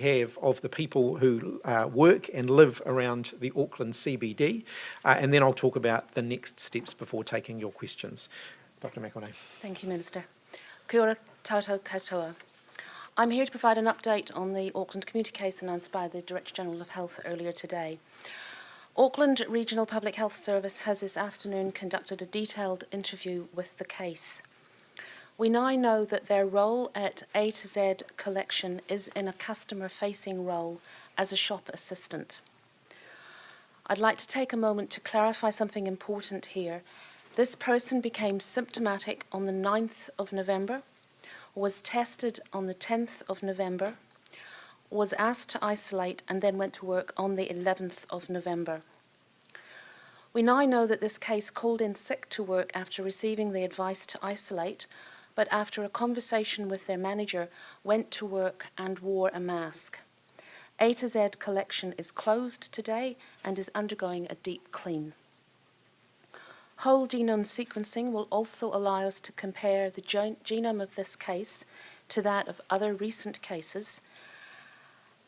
have of the people who work and live around the Auckland CBD, and then I'll talk about the next steps before taking your questions. Dr. McElnay. Thank you, Minister. Kia ora tātou katoa. I'm here to provide an update on the Auckland community case announced by the Director General of Health earlier today. Auckland Regional Public Health Service has this afternoon conducted a detailed interview with the case. We now know that their role at A to Z collection is in a customer-facing role as a shop assistant. I'd like to take a moment to clarify something important here. This person became symptomatic on the 9th of November, was tested on the 10th of November, was asked to isolate and then went to work on the 11th of November. We now know that this case called in sick to work after receiving the advice to isolate, but after a conversation with their manager, went to work and wore a mask. A to Z collection is closed today and is undergoing a deep clean. Whole genome sequencing will also allow us to compare the genome of this case to that of other recent cases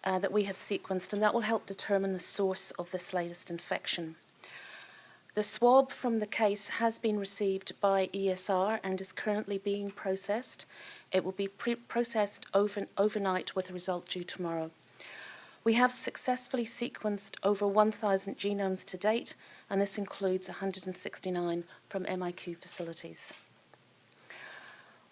that we have sequenced, and that will help determine the source of this latest infection. The swab from the case has been received by ESR and is currently being processed. It will be processed overnight with a result due tomorrow. We have successfully sequenced over 1,000 genomes to date, and this includes 169 from MIQ facilities.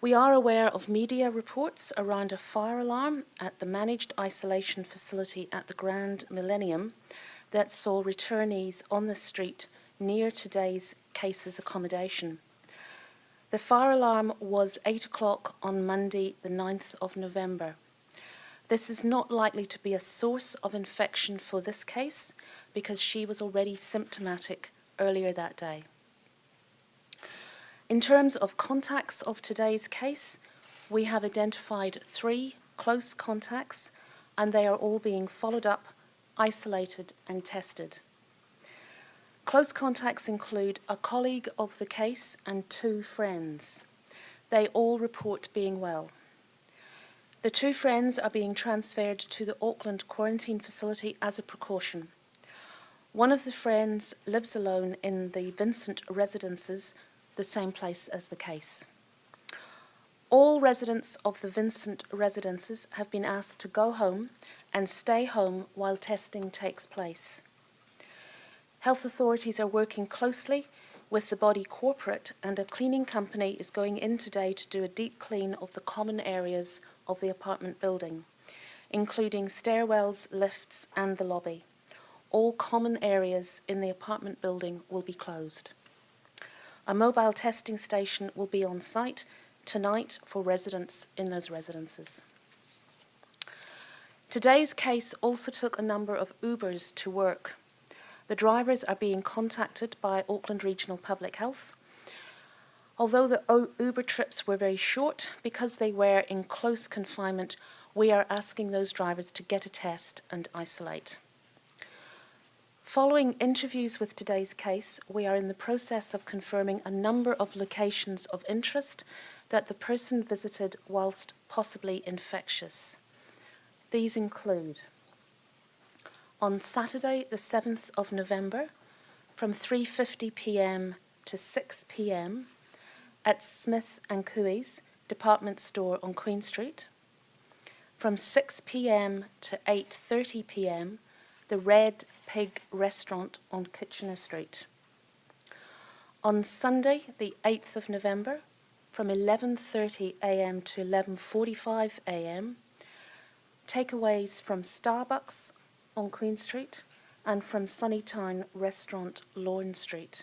We are aware of media reports around a fire alarm at the managed isolation facility at the Grand Millennium that saw returnees on the street near today's case's accommodation. The fire alarm was 8 o'clock on Monday, the 9th of November. This is not likely to be a source of infection for this case because she was already symptomatic earlier that day. In terms of contacts of today's case, we have identified 3 close contacts, and they are all being followed up, isolated and tested. Close contacts include a colleague of the case and 2 friends. They all report being well. The 2 friends are being transferred to the Auckland quarantine facility as a precaution. One of the friends lives alone in the Vincent residences, the same place as the case. All residents of the Vincent residences have been asked to go home and stay home while testing takes place. Health authorities are working closely with the body corporate, and a cleaning company is going in today to do a deep clean of the common areas of the apartment building, including stairwells, lifts and the lobby. All common areas in the apartment building will be closed. A mobile testing station will be on site tonight for residents in those residences. Today's case also took a number of Ubers to work. The drivers are being contacted by Auckland Regional Public Health. Although the Uber trips were very short, because they were in close confinement, we are asking those drivers to get a test and isolate. Following interviews with today's case, we are in the process of confirming a number of locations of interest that the person visited whilst possibly infectious. These include on Saturday, the 7th of November, from 3:50 p.m. to 6 p.m. at Smith & Cooey's department store on Queen Street. From 6 p.m. to 8:30 p.m., the Red Pig restaurant on Kitchener Street. On Sunday, the 8th of November, from 11:30 a.m. to 11:45 a.m., takeaways from Starbucks on Queen Street and from Sunnytown Restaurant, Lorne Street.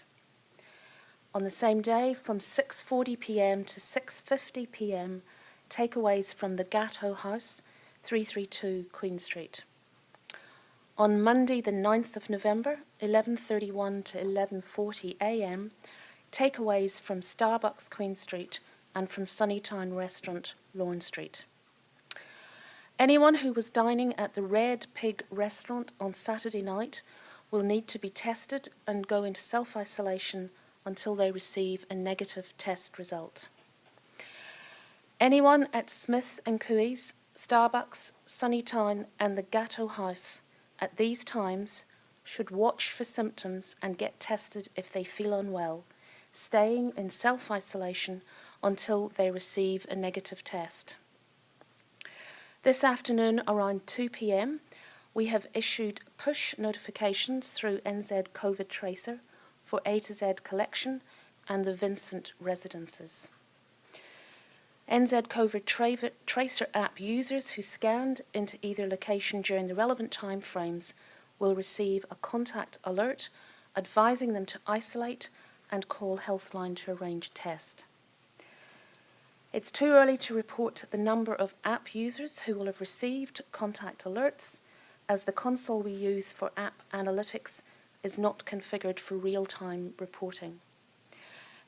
On the same day, from 6:40 p.m. to 6:50 p.m., takeaways from the Gatto House, 332 Queen Street. On Monday, the 9th of November, 11:31 to 11:40 a.m., takeaways from Starbucks Queen Street and from Sunnytown Restaurant, Lorne Street. Anyone who was dining at the Red Pig restaurant on Saturday night will need to be tested and go into self-isolation until they receive a negative test result. Anyone at Smith & Cooey's Starbucks, Sunnytown and the Gatto House at these times should watch for symptoms and get tested if they feel unwell, staying in self-isolation until they receive a negative test. This afternoon around 2 p.m, we have issued push notifications through NZ COVID Tracer for A to Z collection and the Vincent residences. NZ COVID Tracer app users who scanned into either location during the relevant time frames will receive a contact alert advising them to isolate and call Healthline to arrange a test. It's too early to report the number of app users who will have received contact alerts, as the console we use for app analytics is not configured for real-time reporting.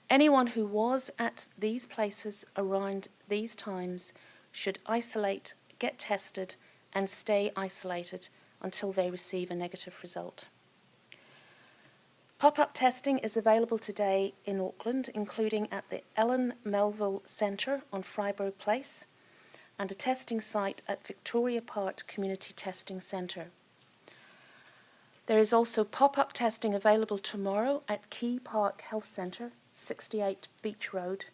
Anyone who was at these places around these times should isolate, get tested, and stay isolated until they receive a negative result. Pop-up testing is available today in Auckland, including at the Ellen Melville Centre on Freiburg Place and a testing site at Victoria Park Community Testing Centre. There is also pop-up testing available tomorrow at Key Park Health Centre, 68 Beach Road,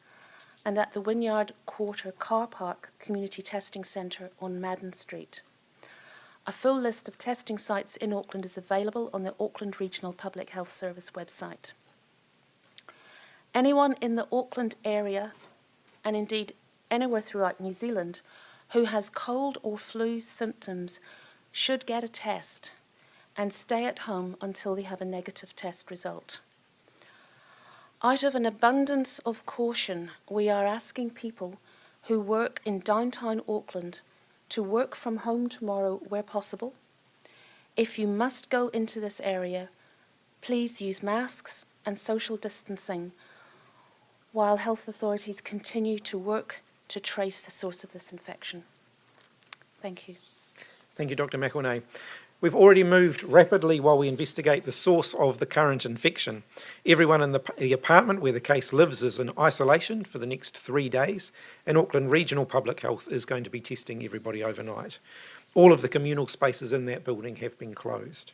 and at the Wynyard Quarter Car Park Community Testing Centre on Madden Street. A full list of testing sites in Auckland is available on the Auckland Regional Public Health Service website. Anyone in the Auckland area, and indeed anywhere throughout New Zealand, who has cold or flu symptoms should get a test and stay at home until they have a negative test result. Out of an abundance of caution, we are asking people who work in downtown Auckland to work from home tomorrow where possible. If you must go into this area, please use masks and social distancing while health authorities continue to work to trace the source of this infection. Thank you. Thank you, Dr. McElnay. We've already moved rapidly while we investigate the source of the current infection. Everyone in the apartment where the case lives is in isolation for the next 3 days, and Auckland Regional Public Health is going to be testing everybody overnight. All of the communal spaces in that building have been closed.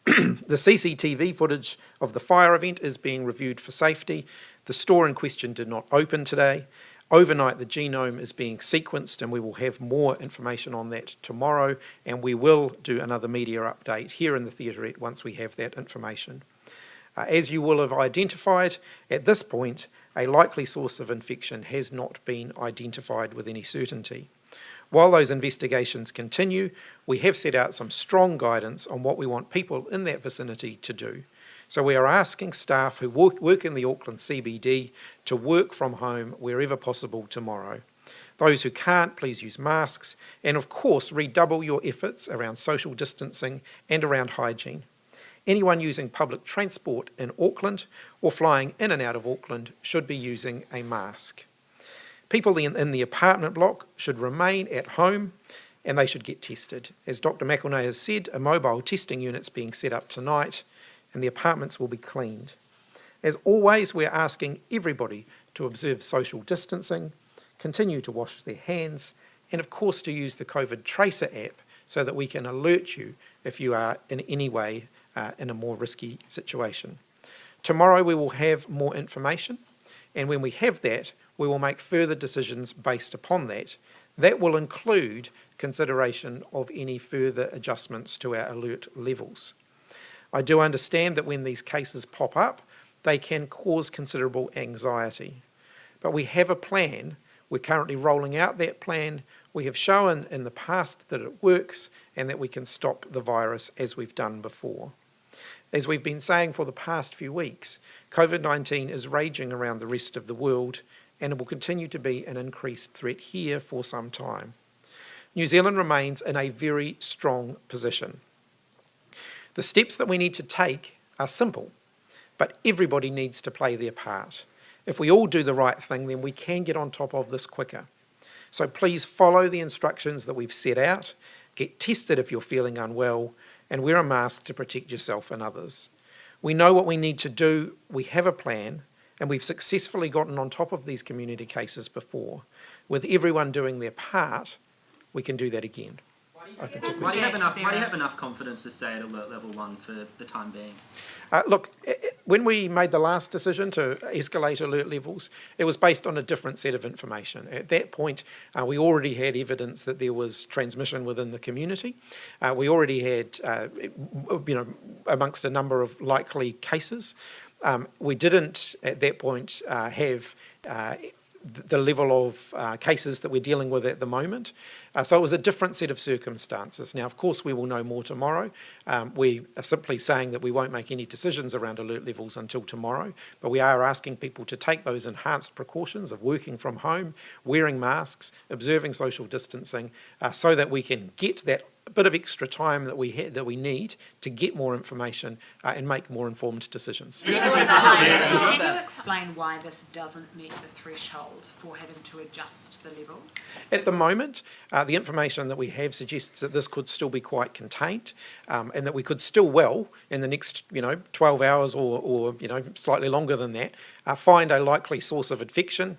The CCTV footage of the fire event is being reviewed for safety. The store in question did not open today. Overnight, the genome is being sequenced, and we will have more information on that tomorrow, and we will do another media update here in the theaterette once we have that information. As you will have identified, at this point, a likely source of infection has not been identified with any certainty. While those investigations continue, we have set out some strong guidance on what we want people in that vicinity to do. So we are asking staff who work in the Auckland CBD to work from home wherever possible tomorrow. Those who can't, please use masks, and of course redouble your efforts around social distancing and around hygiene. Anyone using public transport in Auckland or flying in and out of Auckland should be using a mask. People in the apartment block should remain at home, and they should get tested. As Dr. McElnay has said, a mobile testing unit's being set up tonight, and the apartments will be cleaned. As always, we're asking everybody to observe social distancing, continue to wash their hands, and of course to use the COVID Tracer app so that we can alert you if you are in any way in a more risky situation. Tomorrow we will have more information, and when we have that, we will make further decisions based upon that. That will include consideration of any further adjustments to our alert levels. I do understand that when these cases pop up, they can cause considerable anxiety. But we have a plan. We're currently rolling out that plan. We have shown in the past that it works and that we can stop the virus as we've done before. As we've been saying for the past few weeks, COVID-19 is raging around the rest of the world, and it will continue to be an increased threat here for some time. New Zealand remains in a very strong position. The steps that we need to take are simple, but everybody needs to play their part. If we all do the right thing, then we can get on top of this quicker. So please follow the instructions that we've set out, get tested if you're feeling unwell, and wear a mask to protect yourself and others. We know what we need to do, we have a plan, and we've successfully gotten on top of these community cases before. With everyone doing their part, we can do that again. Open to Why do questions. you have enough confidence to stay at alert level 1 for the time being? Look, when we made the last decision to escalate alert levels, it was based on a different set of information. At that point, we already had evidence that there was transmission within the community. We already had, amongst a number of likely cases. We didn't, at that point, have the level of cases that we're dealing with at the moment. So it was a different set of circumstances. Now, of course, we will know more tomorrow. We are simply saying that we won't make any decisions around alert levels until tomorrow, but we are asking people to take those enhanced precautions of working from home, wearing masks, observing social distancing, so that we can get that bit of extra time that we need to get more information and make more informed decisions. Can you explain why this doesn't meet the threshold for having to adjust the levels? At the moment, the information that we have suggests that this could still be quite contained, and that we could still well, in the next 12 hours or slightly longer than that, find a likely source of infection,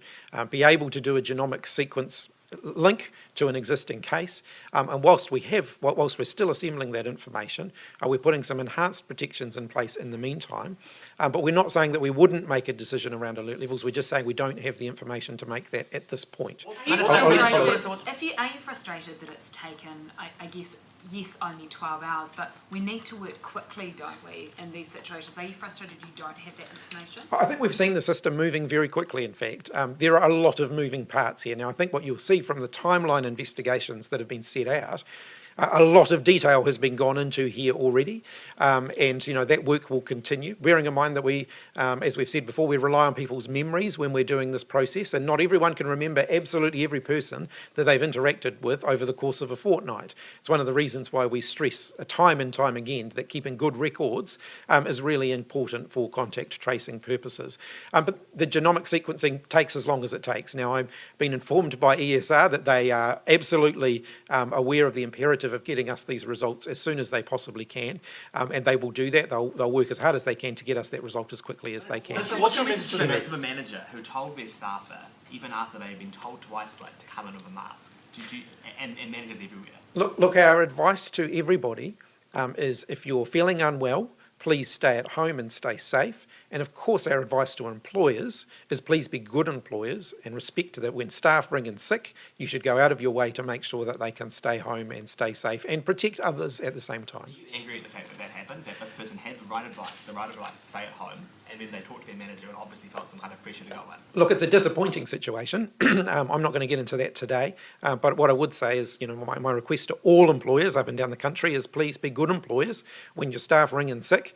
be able to do a genomic sequence link to an existing case, and whilst we're still assembling that information, we're putting some enhanced protections in place in the meantime, but we're not saying that we wouldn't make a decision around alert levels. We're just saying we don't have the information to make that at this point. Are you frustrated that it's taken, I guess, yes, only 12 hours, but we need to work quickly, don't we, in these situations? Are you frustrated you don't have that information? I think we've seen the system moving very quickly, in fact. There are a lot of moving parts here. Now, I think what you'll see from the timeline investigations that have been set out, a lot of detail has been gone into here already, and that work will continue, bearing in mind that we, as we've said before, we rely on people's memories when we're doing this process, and not everyone can remember absolutely every person that they've interacted with over the course of a fortnight. It's one of the reasons why we stress time and time again that keeping good records is really important for contact tracing purposes. But the genomic sequencing takes as long as it takes. Now, I've been informed by ESR that they are absolutely aware of the imperative of getting us these results as soon as they possibly can, and they will do that. They'll work as hard as they can to get us that result as quickly as they can. What's your message to the manager who told their staffer, even after they've been told to isolate, to come in with a mask? And managers everywhere. Look, our advice to everybody is if you're feeling unwell, please stay at home and stay safe. And of course, our advice to employers is please be good employers and respect that when staff ring in sick, you should go out of your way to make sure that they can stay home and stay safe and protect others at the same time. Are you angry at the fact that that happened, that this person had the right advice to stay at home, and then they talked to their manager and obviously felt some kind of pressure to go in? Look, it's a disappointing situation. I'm not going to get into that today, but what I would say is, my request to all employers up and down the country is please be good employers. When your staff ring in sick,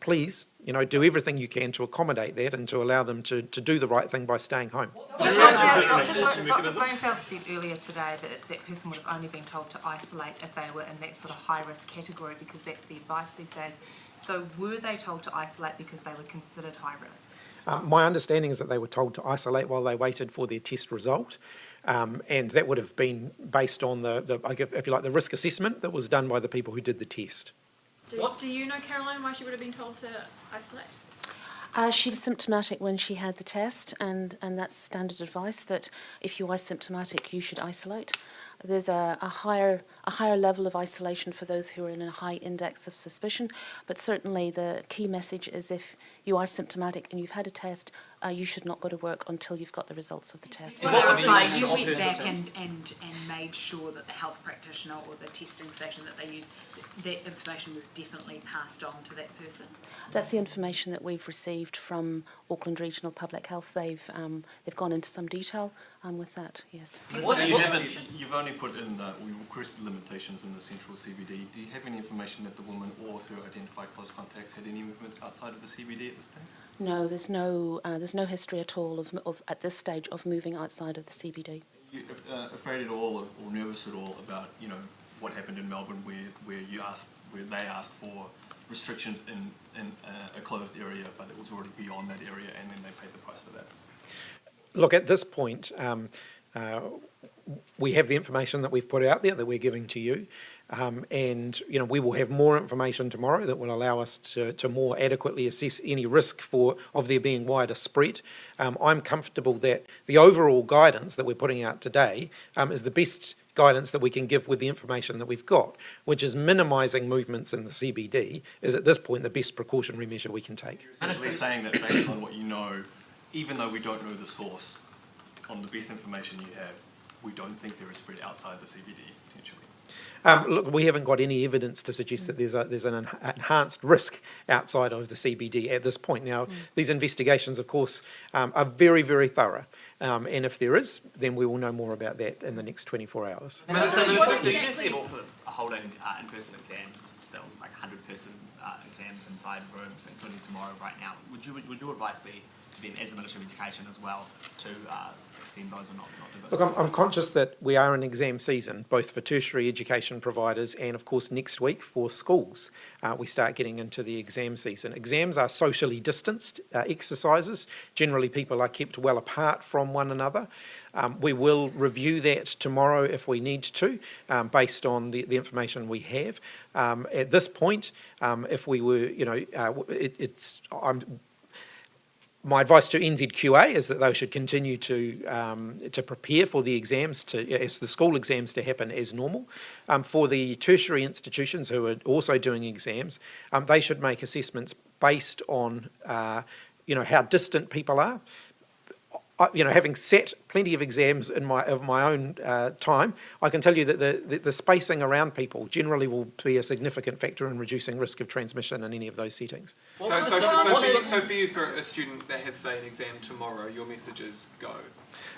please, do everything you can to accommodate that and to allow them to do the right thing by staying home. Dr. Blainfeld said earlier today that that person would have only been told to isolate if they were in that sort of high-risk category because that's the advice these days. So were they told to isolate because they were considered high risk? My understanding is that they were told to isolate while they waited for their test result, and that would have been based on the risk assessment that was done by the people who did the test. Do you know, Caroline, why she would have been told to isolate? She was symptomatic when she had the test, and that's standard advice that if you are symptomatic, you should isolate. There's a higher level of isolation for those who are in a high index of suspicion, but certainly the key message is if you are symptomatic and you've had a test, you should not go to work until you've got the results of the test. You went back and made sure that the health practitioner or the testing station that they used, that information was definitely passed on to that person? That's the information that we've received from Auckland Regional Public Health. They've gone into some detail with that, yes. You've only put in, we requested limitations in the central CBD. Do you have any information that the woman or through identified close contacts had any movements outside of the CBD at this stage? No, there's no history at all of at this stage of moving outside of the CBD. Are you afraid at all or nervous at all about what happened in Melbourne where they asked for restrictions in a closed area, but it was already beyond that area, and then they paid the price for that? Look, at this point, we have the information that we've put out there that we're giving to you, and we will have more information tomorrow that will allow us to more adequately assess any risk of there being wider spread. I'm comfortable that the overall guidance that we're putting out today is the best guidance that we can give with the information that we've got, which is minimising movements in the CBD, is at this point the best precautionary measure we can take. Essentially saying that based on what you know, even though we don't know the source, on the best information you have, we don't think there is spread outside the CBD, potentially. Look, we haven't got any evidence to suggest that there's an enhanced risk outside of the CBD at this point. Now, these investigations, of course, are very, very thorough. And if there is, then we will know more about that in the next 24 hours. The University of Auckland are holding in-person exams still, like 100-person exams inside rooms, including tomorrow right now. Would your advice be to them as the Minister of Education as well to extend those or not do those? Look, I'm conscious that we are in exam season, both for tertiary education providers and, of course, next week for schools. We start getting into the exam season. Exams are socially distanced exercises. Generally, people are kept well apart from one another. We will review that tomorrow if we need to, based on the information we have. At this point, if we were, my advice to NZQA is that they should continue to prepare for the exams, as the school exams to happen as normal. For the tertiary institutions who are also doing exams, they should make assessments based on how distant people are. Having sat plenty of exams in my own time, I can tell you that the spacing around people generally will be a significant factor in reducing risk of transmission in any of those settings. So for you, for a student that has, say, an exam tomorrow, your message is go.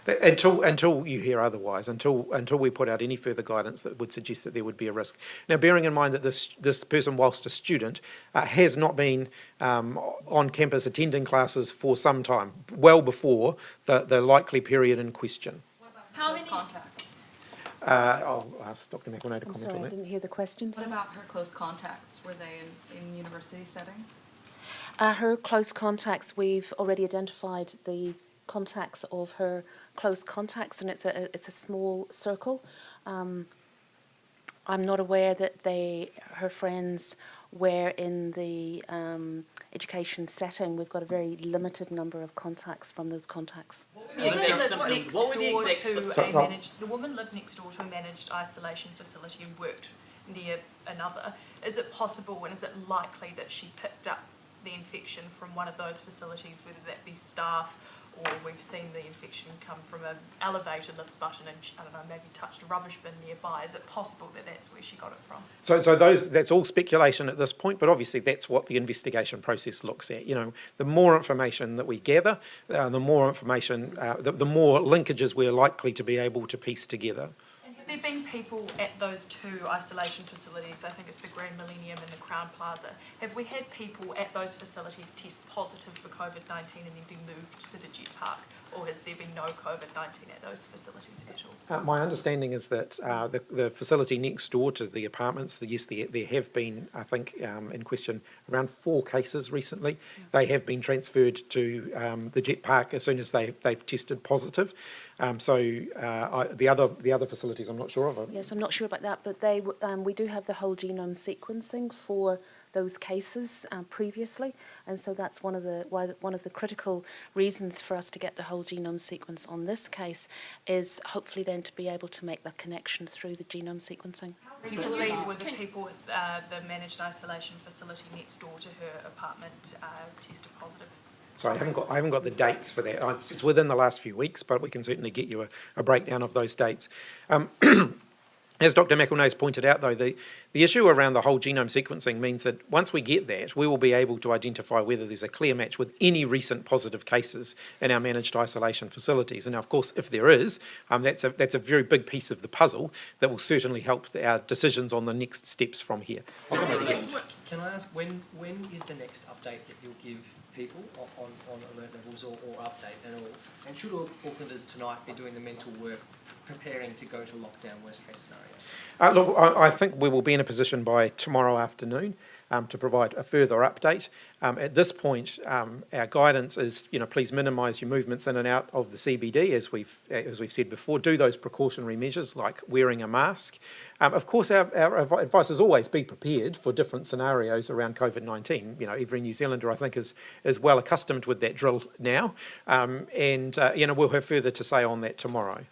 Until you hear otherwise, until we put out any further guidance that would suggest that there would be a risk. Now, bearing in mind that this person, whilst a student, has not been on campus attending classes for some time, well before the likely period in question. How many contacts? I'll ask Dr. McElnay to comment Sorry, on I that. didn't hear the questions. What about her close contacts? Were they in university settings? Her close contacts, we've already identified the contacts of her close contacts, and it's a small circle. I'm not aware that her friends were in the education setting. We've got a very limited number of contacts from those contacts. The woman lived next door to a managed isolation facility and worked near another. Is it possible and is it likely that she picked up the infection from one of those facilities, whether that be staff or we've seen the infection come from an elevator lift button and, I don't know, maybe touched a rubbish bin nearby? Is it possible that that's where she got it from? So that's all speculation at this point, but obviously that's what the investigation process looks at. The more information that we gather, the more information, the more linkages we're likely to be able to piece together. Have there been people at those two isolation facilities, I think it's the Grand Millennium and the Crown Plaza, have we had people at those facilities test positive for COVID-19 and then be moved to the jet park, or has there been no COVID-19 at those facilities at all? My understanding is that the facility next door to the apartments, there have been, I think, in question, around 4 cases recently. They have been transferred to the jet park as soon as they've tested positive. The other facilities, I'm not sure of. Yes, I'm not sure about that, but we do have the whole genome sequencing for those cases previously, and so that's one of the critical reasons for us to get the whole genome sequence on this case, is hopefully then to be able to make that connection through the genome sequencing. Recently, were the people at the managed isolation facility next door to her apartment tested positive? Sorry, I haven't got the dates for that. It's within the last few weeks, but we can certainly get you a breakdown of those dates. As Dr. McElnay's pointed out, though, the issue around the whole genome sequencing means that once we get that, we will be able to identify whether there's a clear match with any recent positive cases in our managed isolation facilities. And of course, if there is, that's a very big piece of the puzzle that will certainly help our decisions on the next steps from here. Can I ask, when is the next update that you'll give people on alert levels or update at all? And should Aucklanders tonight be doing the mental work preparing to go to lockdown, worst case scenario? Look, I think we will be in a position by tomorrow afternoon to provide a further update. At this point, our guidance is, please minimise your movements in and out of the CBD, as we've said before. Do those precautionary measures like wearing a mask. Of course, our advice is always be prepared for different scenarios around COVID-19. Every New Zealander, I think, is well accustomed with that drill now, and we'll have further to say on that tomorrow.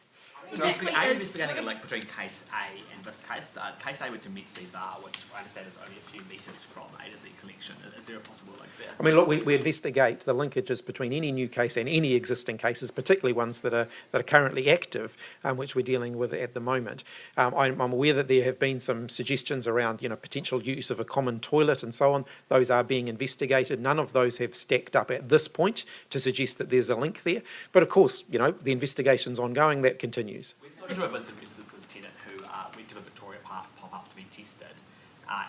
Investigating a Exactly. link between case A and this case. Case A went to Metsi Bar, which I understand is only a few metres from A to Z connection. Is there a possible link there? I mean, look, we investigate the linkages between any new case and any existing cases, particularly ones that are currently active, which we're dealing with at the moment. I'm aware that there have been some suggestions around, potential use of a common toilet and so on. Those are being investigated. None of those have stacked up at this point to suggest that there's a link there. But of course, the investigation's ongoing. That continues. We've spoken to a Vincent Residences tenant who went to the Victoria Park pop-up to be tested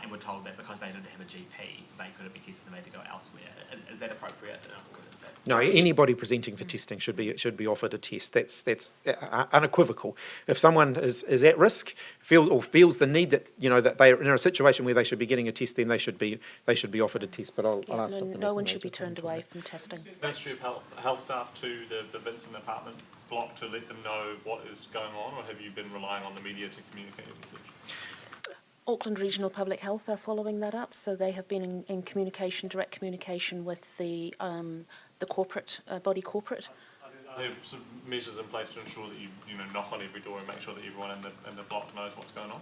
and were told that because they didn't have a GP, they couldn't be tested and they had to go elsewhere. Is that appropriate? Or is that... No, anybody presenting for testing should be offered a test. That's unequivocal. If someone is at risk, feels the need that that they're in a situation where they should be getting a test, then they should be offered a test. But I'll ask. No one should be turned away from testing. Ministry of Health staff to the Vincent apartment block to let them know what is going on, or have you been relying on the media to communicate your message? Auckland Regional Public Health are following that up, so they have been in communication, direct communication with the corporate body corporate. Are there some measures in place to ensure that you knock on every door and make sure that everyone in the block knows what's going on?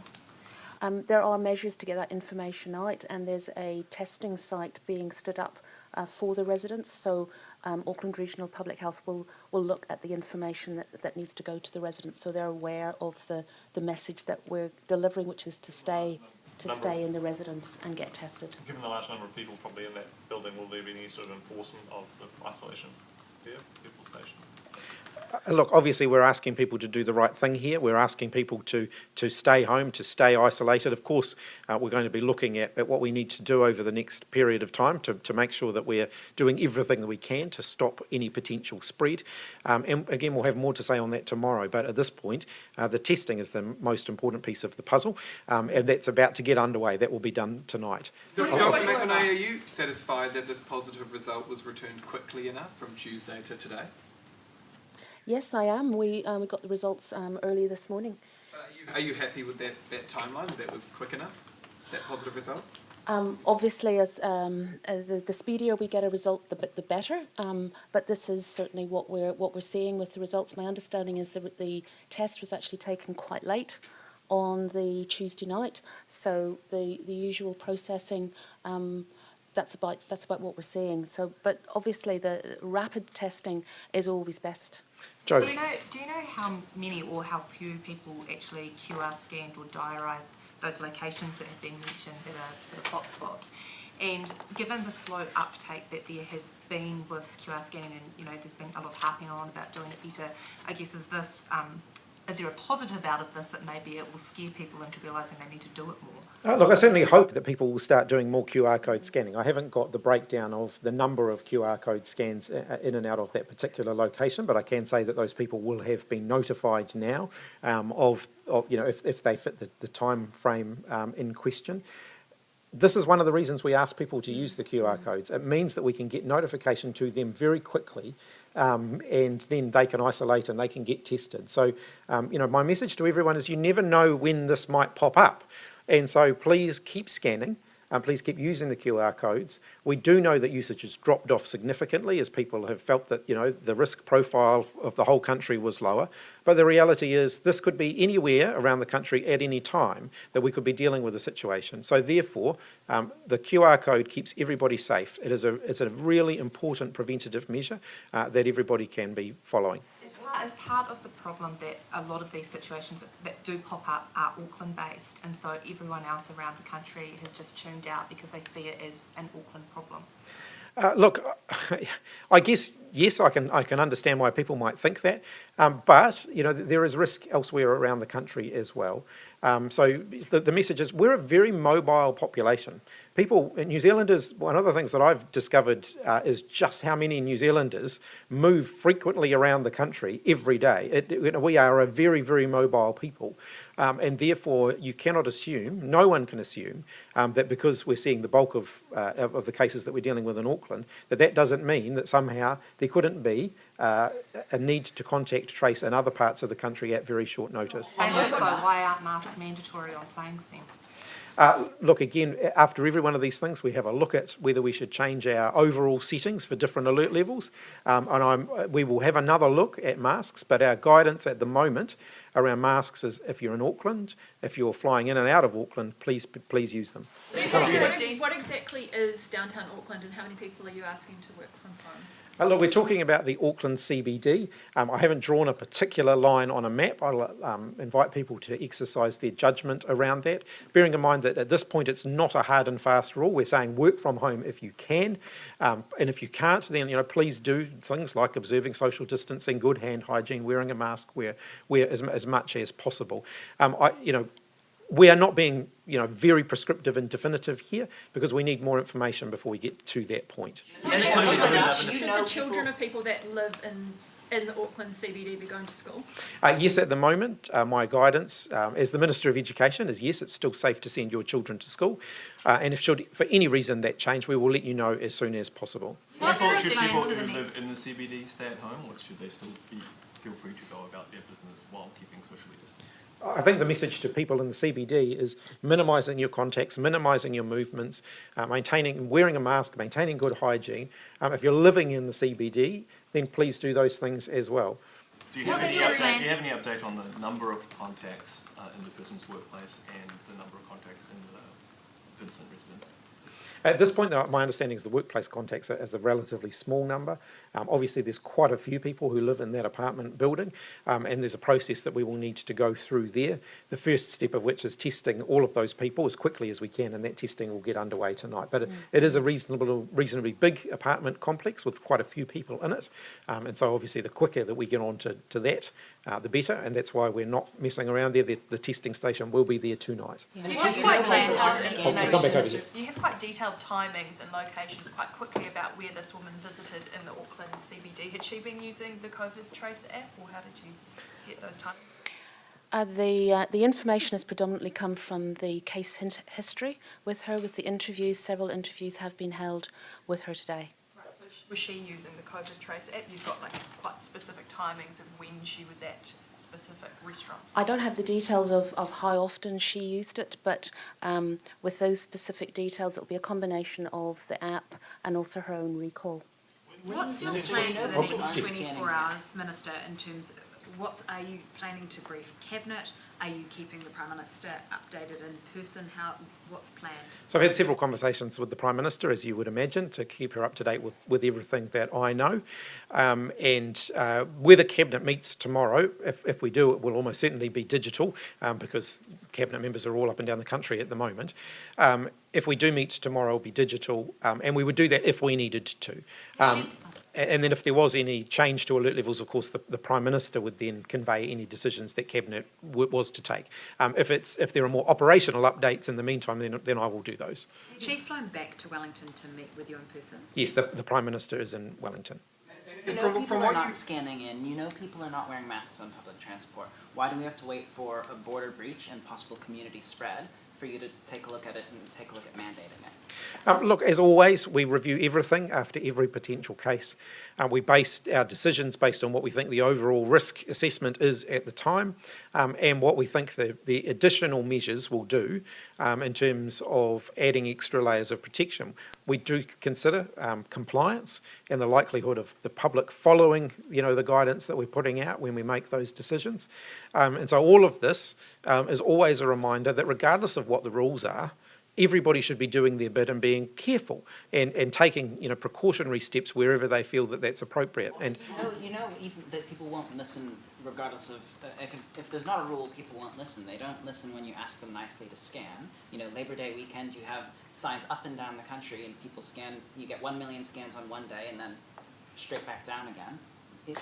There are measures to get that information out, and there's a testing site being stood up for the residents. So Auckland Regional Public Health will look at the information that needs to go to the residents, so they're aware of the message that we're delivering, which is to stay in the residence and get tested. Given the large number of people probably in that building, will there be any sort of enforcement of the isolation there, people station? Look, obviously we're asking people to do the right thing here. We're asking people to stay home, to stay isolated. Of course, we're going to be looking at what we need to do over the next period of time to make sure that we're doing everything that we can to stop any potential spread. And again, we'll have more to say on that tomorrow. But at this point, the testing is the most important piece of the puzzle, and that's about to get underway. That will be done tonight. Dr. McElnay, are you satisfied that this positive result was returned quickly enough from Tuesday to today? Yes, I am. We got the results early this morning. Are you happy with that timeline? That was quick enough, that positive result? Obviously, as the speedier we get a result, the better. But this is certainly what we're seeing with the results. My understanding is that the test was actually taken quite late on the Tuesday night, so the usual processing. That's about what we're seeing. So, but obviously, the rapid testing is always best. Joe. Do you know how many or how few people actually QR scanned or diarised those locations that have been mentioned that are sort of hotspots? And given the slow uptake that there has been with QR scanning, and there's been a lot of harping on about doing it better, I guess is there a positive out of this that maybe it will scare people into realising they need to do it more? Look, I certainly hope that people will start doing more QR code scanning. I haven't got the breakdown of the number of QR code scans in and out of that particular location, but I can say that those people will have been notified now of if they fit the time frame in question. This is one of the reasons we ask people to use the QR codes. It means that we can get notification to them very quickly, and then they can isolate and they can get tested. So, my message to everyone is you never know when this might pop up. And so please keep scanning. Please keep using the QR codes. We do know that usage has dropped off significantly as people have felt that, the risk profile of the whole country was lower. But the reality is this could be anywhere around the country at any time that we could be dealing with a situation. So therefore, the QR code keeps everybody safe. It's a really important preventative measure that everybody can be following. As part of the problem that a lot of these situations that do pop up are Auckland based, and so everyone else around the country has just tuned out because they see it as an Auckland problem. Look, I guess, yes, I can understand why people might think that, but, there is risk elsewhere around the country as well. So the message is we're a very mobile population. New Zealanders, one of the things that I've discovered is just how many New Zealanders move frequently around the country every day. We are a very, very mobile people. And therefore, you cannot assume, no one can assume, that because we're seeing the bulk of the cases that we're dealing with in Auckland, that doesn't mean that somehow there couldn't be a need to contact trace in other parts of the country at very short notice. And also, why aren't masks mandatory on planes then? Look, again, after every one of these things, we have a look at whether we should change our overall settings for different alert levels. We will have another look at masks, but our guidance at the moment around masks is if you're in Auckland, if you're flying in and out of Auckland, please use them. What exactly is downtown Auckland and how many people are you asking to work from home? Look, we're talking about the Auckland CBD. I haven't drawn a particular line on a map. I'll invite people to exercise their judgment around that, bearing in mind that at this point it's not a hard and fast rule. We're saying work from home if you can, and if you can't, then please do things like observing social distancing, good hand hygiene, wearing a mask, wear as much as possible. We are not being, very prescriptive and definitive here because we need more information before we get to that point. Should the children of people that live in the Auckland CBD be going to school? Yes, at the moment, my guidance as the Minister of Education is yes, it's still safe to send your children to school. And if should, for any reason that change, we will let you know as soon as possible. Should people who live in the CBD stay at home, or should they still feel free to go about their business while keeping socially distant? I think the message to people in the CBD is minimising your contacts, minimising your movements, wearing a mask, maintaining good hygiene. If you're living in the CBD, then please do those things as well. Do you have any update on the number of contacts in the person's workplace and the number of contacts in the Vincent residence? At this point, my understanding is the workplace contacts is a relatively small number. Obviously, there's quite a few people who live in that apartment building, and there's a process that we will need to go through there. The first step of which is testing all of those people as quickly as we can, and that testing will get underway tonight. But it is a reasonably big apartment complex with quite a few people in it, and so obviously the quicker that we get on to that, the better, and that's why we're not messing around there. The testing station will be there tonight. You have quite detailed timings and locations quite quickly about where this woman visited in the Auckland CBD. Had she been using the COVID Trace app, or how did you get those timings? The information has predominantly come from the case history with her, with the interviews. Several interviews have been held with her today. Right, so was she using the COVID Trace app? You've got quite specific timings of when she was at specific restaurants. I don't have the details of how often she used it, but with those specific details, it'll be a combination of the app and also her own recall. What's your plan for the next 24 hours, Minister, in terms of are you planning to brief Cabinet? Are you keeping the Prime Minister updated in person? What's planned? So I've had several conversations with the Prime Minister, as you would imagine, to keep her up to date with everything that I know. And whether Cabinet meets tomorrow, if we do, it will almost certainly be digital because Cabinet members are all up and down the country at the moment. If we do meet tomorrow, it'll be digital, and we would do that if we needed to. And then if there was any change to alert levels, of course, the Prime Minister would then convey any decisions that Cabinet was to take. If there are more operational updates in the meantime, then I will do those. Has she flown back to Wellington to meet with you in person? Yes, the Prime Minister is in Wellington. People are not scanning in. People are not wearing masks on public transport. Why do we have to wait for a border breach and possible community spread for you to take a look at it and take a look at mandating it? Look, as always, we review everything after every potential case. We base our decisions based on what we think the overall risk assessment is at the time and what we think the additional measures will do in terms of adding extra layers of protection. We do consider compliance and the likelihood of the public following, the guidance that we're putting out when we make those decisions. And so all of this is always a reminder that regardless of what the rules are, everybody should be doing their bit and being careful and taking precautionary steps wherever they feel that that's appropriate. And even that people won't listen regardless of if there's not a rule, people won't listen. They don't listen when you ask them nicely to scan. Labor Day weekend, you have signs up and down the country, and people scan. You get 1 million scans on one day, and then straight back down again.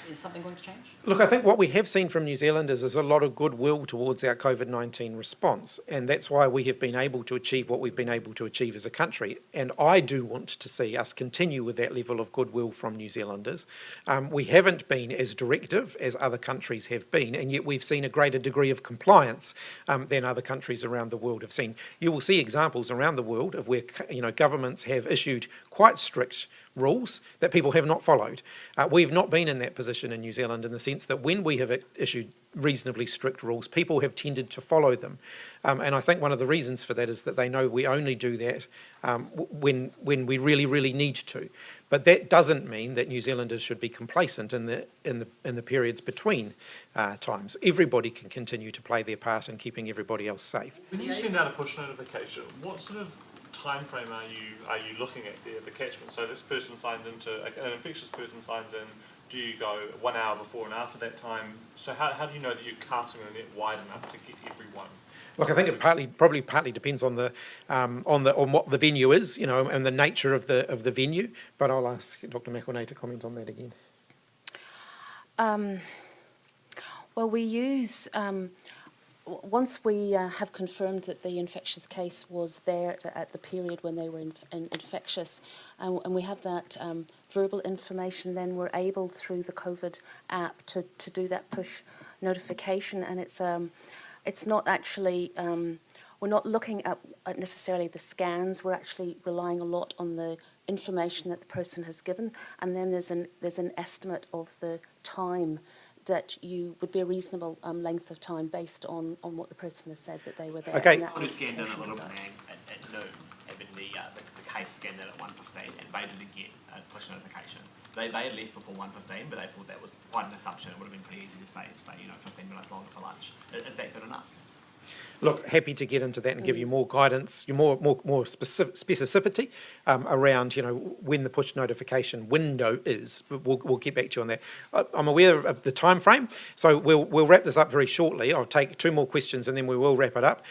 Is something going to change? Look, I think what we have seen from New Zealand is a lot of goodwill towards our COVID-19 response, and that's why we have been able to achieve what we've been able to achieve as a country. And I do want to see us continue with that level of goodwill from New Zealanders. We haven't been as directive as other countries have been, and yet we've seen a greater degree of compliance than other countries around the world have seen. You will see examples around the world of where governments have issued quite strict rules that people have not followed. We've not been in that that position in New Zealand in the sense that when we have issued reasonably strict rules, people have tended to follow them. And I think one of the reasons for that is that they know we only do that when we really, really need to. But that doesn't mean that New Zealanders should be complacent in the periods between times. Everybody can continue to play their part in keeping everybody else safe. When you send out a push notification, what sort of time frame are you looking at there, the catchment? So this person signs into, an infectious person signs in, do you go 1 hour before and after that time? So how do you know that you're casting a net wide enough to get everyone? Look, I think it probably partly depends on what the venue is, and the nature of the venue. But I'll ask Dr. McElnay to comment on that again. Well, we use once we have confirmed that the infectious case was there at the period when they were infectious, and we have that verbal information, then we're able through the COVID app to do that push notification, and it's not actually, we're not looking at necessarily the scans, we're actually relying a lot on the information that the person has given, and then there's an estimate of the time that would be a reasonable length of time based on what the person has said that they were there. Okay. Someone who scanned in at Little Penang at noon, having the case scanned in at 1:15, and they didn't get a push notification. They had left before 1:15, but they thought that was quite an assumption. It would have been pretty easy to stay 15 minutes longer for lunch. Is that good enough? Look, happy to get into that and give you more guidance, more specificity around, when the push notification window is. We'll get back to you on that. I'm aware of the time frame, so we'll wrap this up very shortly. I'll take 2 more questions and then we will wrap it up.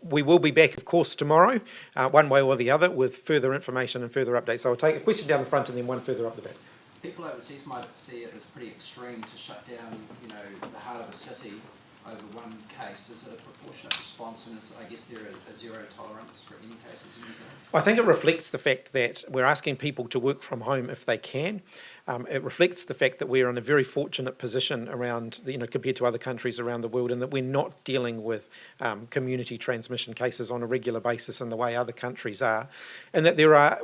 We will be back, of course, tomorrow, one way or the other, with further information and further updates. So I'll take a question down the front and then one further up the back. People overseas might see it as pretty extreme to shut down, the heart of a city over one case. Is it a proportionate response, and is, I guess, there a zero tolerance for any cases in New Zealand? I think it reflects the fact that we're asking people to work from home if they can. It reflects the fact that we're in a very fortunate position around, compared to other countries around the world, and that we're not dealing with community transmission cases on a regular basis in the way other countries are. And that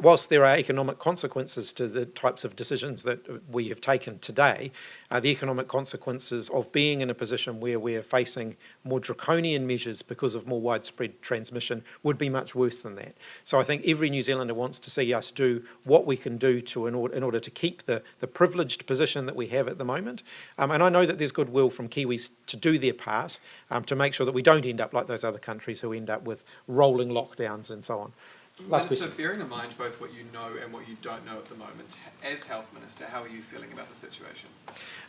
whilst there are economic consequences to the types of decisions that we have taken today, the economic consequences of being in a position where we're facing more draconian measures because of more widespread transmission would be much worse than that. So I think every New Zealander wants to see us do what we can do in order to keep the privileged position that we have at the moment. And I know that there's goodwill from Kiwis to do their part to make sure that we don't end up like those other countries who end up with rolling lockdowns and so on. Last Minister, question. bearing in mind both what you know and what you don't know at the moment, as Health Minister, how are you feeling about the situation?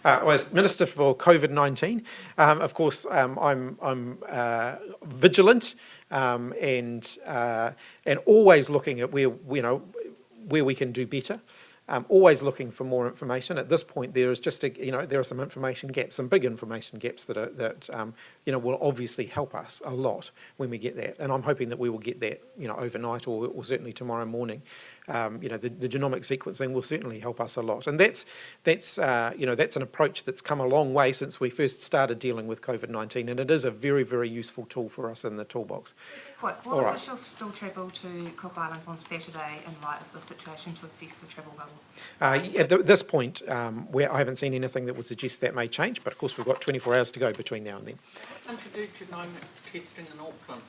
Well, as Minister for COVID-19, of course, I'm vigilant and always looking at where we can do better. Always looking for more information. At this point, there is just there are some information gaps, some big information gaps that will obviously help us a lot when we get that. And I'm hoping that we will get that overnight or certainly tomorrow morning. The genomic sequencing will certainly help us a lot. And that's an approach that's come a long way since we first started dealing with COVID-19, and it is a very, very useful tool for us in the toolbox. Will officials still travel to Cook Islands on Saturday in light of the situation to assess the travel bubble? At this point, I haven't seen anything that would suggest that may change, but of course we've got 24 hours to go between now and then. Can't you do genomic testing in Auckland?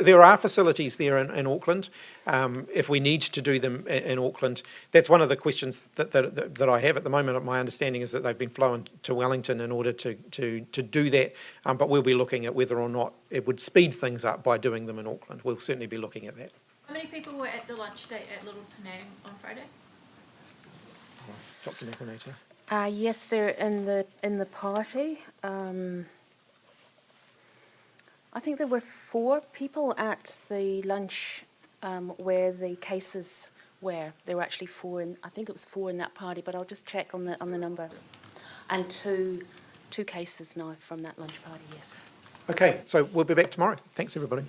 There are facilities there in Auckland. If we need to do them in Auckland, that's one of the questions that I have at the moment. My understanding is that they've been flown to Wellington in order to do that, but we'll be looking at whether or not it would speed things up by doing them in Auckland. We'll certainly be looking at that. How many people were at the lunch date at Little Penang on Friday? Dr. McElnay. Yes, they're in the party. I think there were 4 people at the lunch where the cases were. There were actually 4, I think it was 4 in that party, but I'll just check on the number. And two cases now from that lunch party, yes. Okay, so we'll be back tomorrow. Thanks, everybody.